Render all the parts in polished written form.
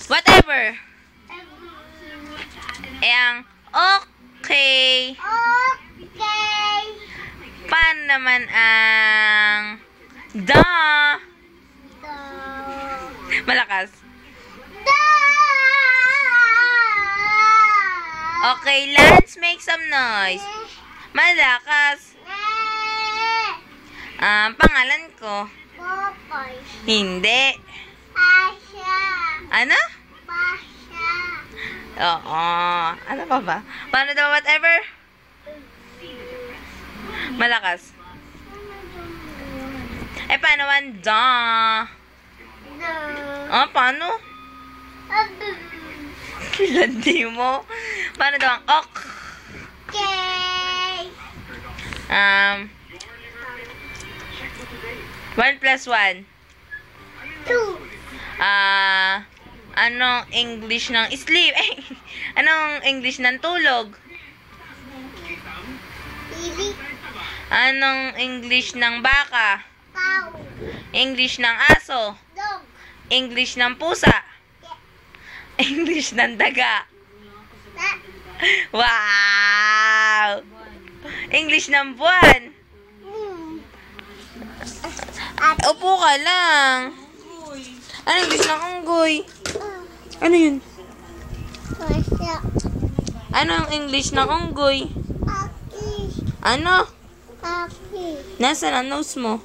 Whatever. Ang okay. Okay. Paano naman ang da? Malakas. Da. Okay, let's make some noise. Malakas. Pangalan ko. Popoy. Hindi. Pasha. Ano? Pasha. Oo. Ano pa ba? Paano daw whatever? Malakas. Paano ang da? Da. Paano? Hindi mo. Paano daw ang ok? Okay. 1 plus 1. 2. Anong English ng sleep? Anong English ng tulog? Pili. Anong English ng baka? Cow. English ng aso? Dog. English ng pusa? English ng daga? Da. Wow! English ng buwan? Upo ka lang. Ano English ng unggoy? Ano yun? Pasha. Ano ang English ng unggoy? Aki. Ano? Aki. Nasaan ang nose mo?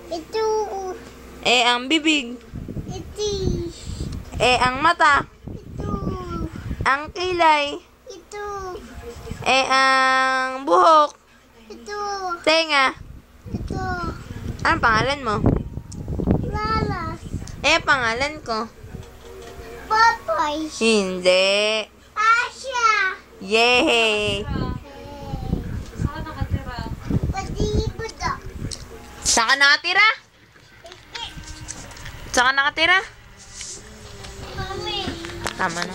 Ito. Ang bibig. Iti. Ang mata. Ito. Ang kilay. Ito. Ang buhok. Ito. Tenga. Ito. Anong pangalan mo? Lalas. Pangalan ko. Popoy. Hindi. Pasha. Yay! Pati buto. Saan ka nakatira? Saan ka nakatira? Mami. Tama na.